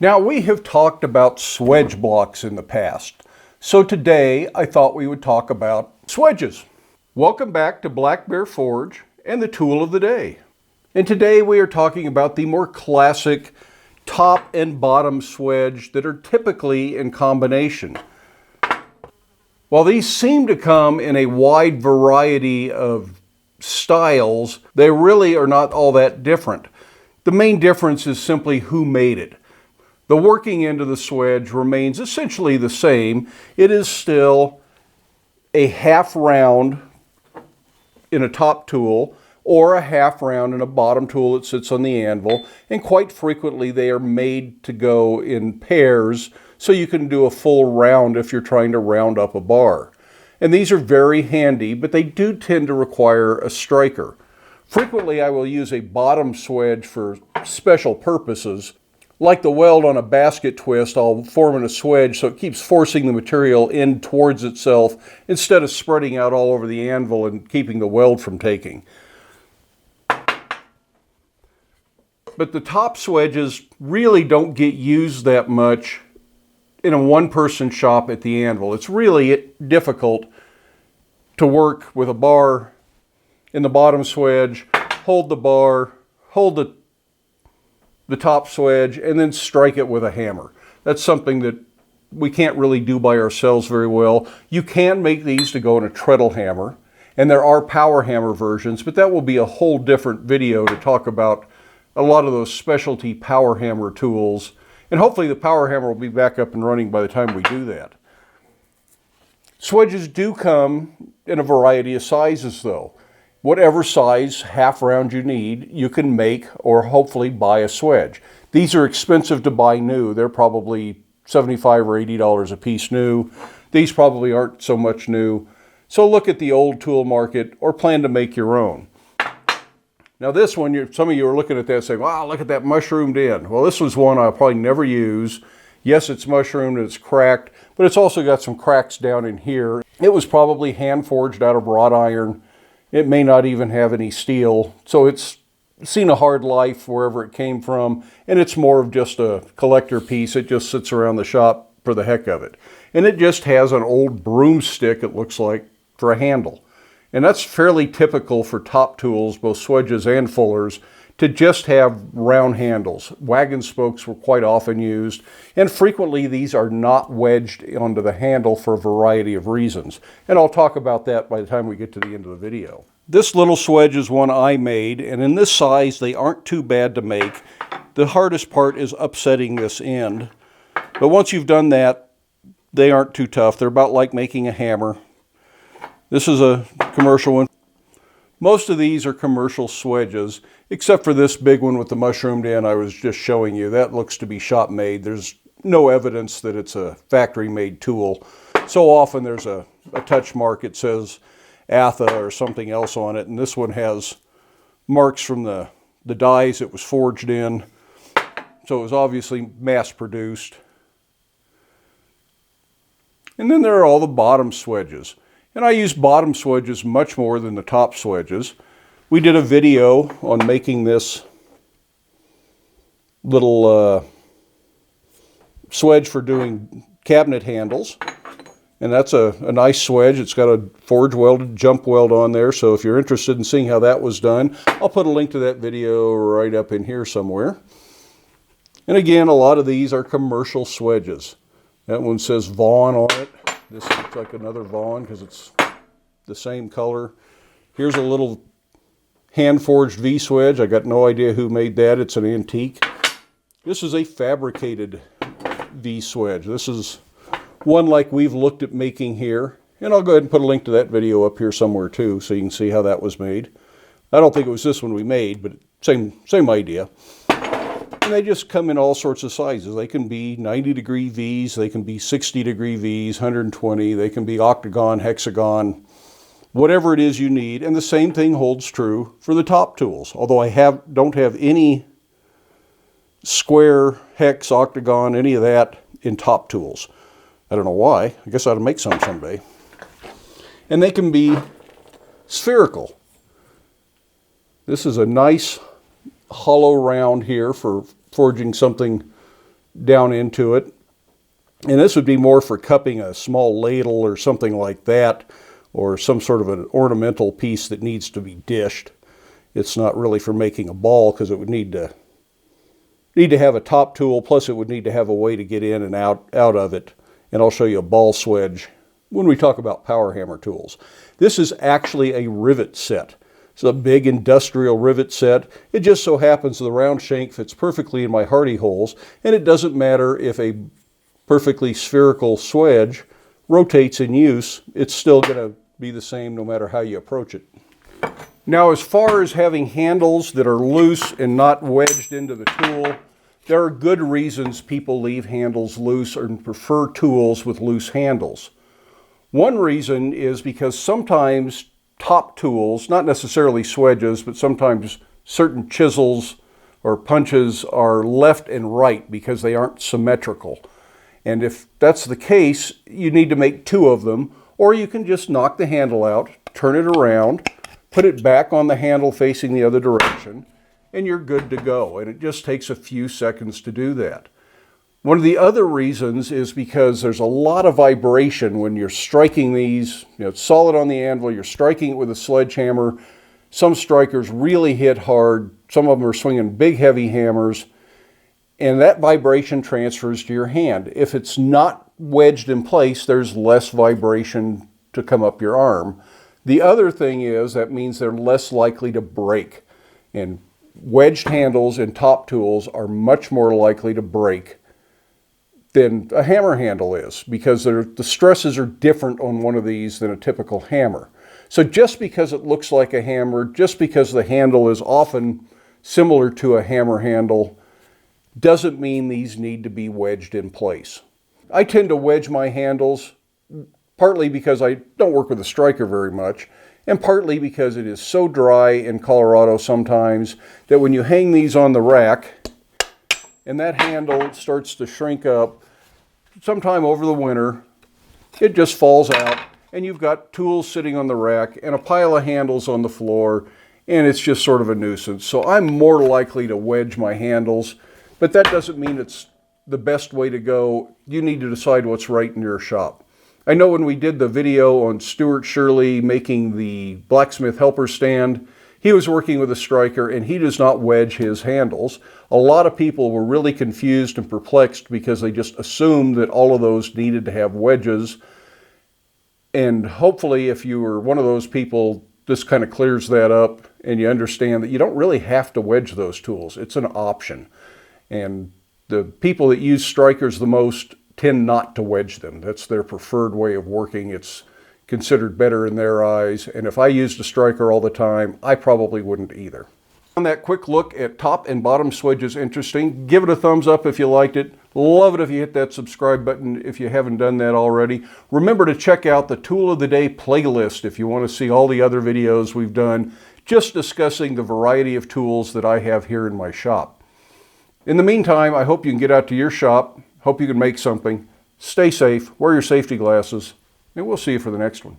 Now, we have talked about swage blocks in the past, so today I thought we would talk about swedges. Welcome back to Black Bear Forge and the tool of the day. And today we are talking about the more classic top and bottom swedge that are typically in combination. While these seem to come in a wide variety of styles, they really are not all that different. The main difference is simply who made it. The working end of the swedge remains essentially the same. It is still a half round in a top tool or a half round in a bottom tool that sits on the anvil, and quite frequently they are made to go in pairs so you can do a full round if you're trying to round up a bar. And these are very handy, but they do tend to require a striker. Frequently I will use a bottom swedge for special purposes. Like the weld on a basket twist, I'll form in a swedge so it keeps forcing the material in towards itself instead of spreading out all over the anvil and keeping the weld from taking. But the top swedges really don't get used that much in a one-person shop at the anvil. It's really difficult to work with a bar in the bottom swedge, hold the bar, hold the top swedge, and then strike it with a hammer. That's something that we can't really do by ourselves very well. You can make these to go in a treadle hammer, and there are power hammer versions, but that will be a whole different video to talk about a lot of those specialty power hammer tools. And hopefully the power hammer will be back up and running by the time we do that. Swedges do come in a variety of sizes though. Whatever size half round you need, you can make or hopefully buy a swedge. These are expensive to buy new. They're probably $75 or $80 a piece new. These probably aren't so much new. So look at the old tool market or plan to make your own. Now this one, some of you are looking at that saying, wow, look at that mushroomed end. Well, this was one I'll probably never use. Yes, it's mushroomed and it's cracked, but it's also got some cracks down in here. It was probably hand forged out of wrought iron. It may not even have any steel, so it's seen a hard life wherever it came from, and it's more of just a collector piece. It just sits around the shop for the heck of it. And it just has an old broomstick, it looks like, for a handle. And that's fairly typical for top tools, both swedges and fullers, to just have round handles. Wagon spokes were quite often used, and frequently these are not wedged onto the handle for a variety of reasons. And I'll talk about that by the time we get to the end of the video. This little swedge is one I made, and in this size they aren't too bad to make. The hardest part is upsetting this end. But once you've done that, they aren't too tough. They're about like making a hammer. This is a commercial one. Most of these are commercial swedges, except for this big one with the mushroomed end I was just showing you. That looks to be shop made. There's no evidence that it's a factory made tool. So often there's a touch mark. It says Atha or something else on it, and this one has marks from the dies it was forged in. So it was obviously mass produced. And then there are all the bottom swedges. And I use bottom swedges much more than the top swedges. We did a video on making this little swedge for doing cabinet handles. And that's a nice swedge. It's got a forge welded jump weld on there. So if you're interested in seeing how that was done, I'll put a link to that video right up in here somewhere. And again, a lot of these are commercial swedges. That one says Vaughn on it. This looks like another Vaughn because it's the same color. Here's a little hand-forged V-swedge. I got no idea who made that. It's an antique. This is a fabricated V-swedge. This is one like we've looked at making here. And I'll go ahead and put a link to that video up here somewhere too, so you can see how that was made. I don't think it was this one we made, but same idea. And they just come in all sorts of sizes. They can be 90-degree Vs, they can be 60-degree Vs, 120, they can be octagon, hexagon, whatever it is you need. And the same thing holds true for the top tools. Although I don't have any square, hex, octagon, any of that in top tools. I don't know why. I guess I ought to make some someday. And they can be spherical. This is a nice hollow round here for forging something down into it. And this would be more for cupping a small ladle or something like that, or some sort of an ornamental piece that needs to be dished. It's not really for making a ball, because it would need to have a top tool, plus it would need to have a way to get in and out of it. And I'll show you a ball swedge when we talk about power hammer tools. This is actually a rivet set. It's a big industrial rivet set. It just so happens the round shank fits perfectly in my hardy holes, and it doesn't matter if a perfectly spherical swedge rotates in use, it's still going to be the same no matter how you approach it. Now, as far as having handles that are loose and not wedged into the tool, there are good reasons people leave handles loose and prefer tools with loose handles. One reason is because sometimes top tools, not necessarily swedges, but sometimes certain chisels or punches are left and right because they aren't symmetrical. And if that's the case, you need to make two of them, or you can just knock the handle out, turn it around, put it back on the handle facing the other direction, and you're good to go. And it just takes a few seconds to do that. One of the other reasons is because there's a lot of vibration when you're striking these. It's solid on the anvil, you're striking it with a sledgehammer. Some strikers really hit hard. Some of them are swinging big, heavy hammers. And that vibration transfers to your hand. If it's not wedged in place, there's less vibration to come up your arm. The other thing is that means they're less likely to break. And wedged handles in top tools are much more likely to break than a hammer handle is, because the stresses are different on one of these than a typical hammer. So just because it looks like a hammer, just because the handle is often similar to a hammer handle, doesn't mean these need to be wedged in place. I tend to wedge my handles partly because I don't work with a striker very much, and partly because it is so dry in Colorado sometimes that when you hang these on the rack and that handle starts to shrink up, sometime over the winter, it just falls out and you've got tools sitting on the rack and a pile of handles on the floor, and it's just sort of a nuisance. So I'm more likely to wedge my handles, but that doesn't mean it's the best way to go. You need to decide what's right in your shop. I know when we did the video on Stuart Shirley making the blacksmith helper stand, he was working with a striker and he does not wedge his handles. A lot of people were really confused and perplexed because they just assumed that all of those needed to have wedges. And hopefully, if you were one of those people, this kind of clears that up and you understand that you don't really have to wedge those tools. It's an option. And the people that use strikers the most tend not to wedge them. That's their preferred way of working. It's considered better in their eyes. And if I used a striker all the time, I probably wouldn't either. On that quick look at top and bottom swedges interesting, give it a thumbs up if you liked it. Love it if you hit that subscribe button if you haven't done that already. Remember to check out the Tool of the Day playlist if you want to see all the other videos we've done just discussing the variety of tools that I have here in my shop. In the meantime, I hope you can get out to your shop. Hope you can make something. Stay safe, wear your safety glasses, and we'll see you for the next one.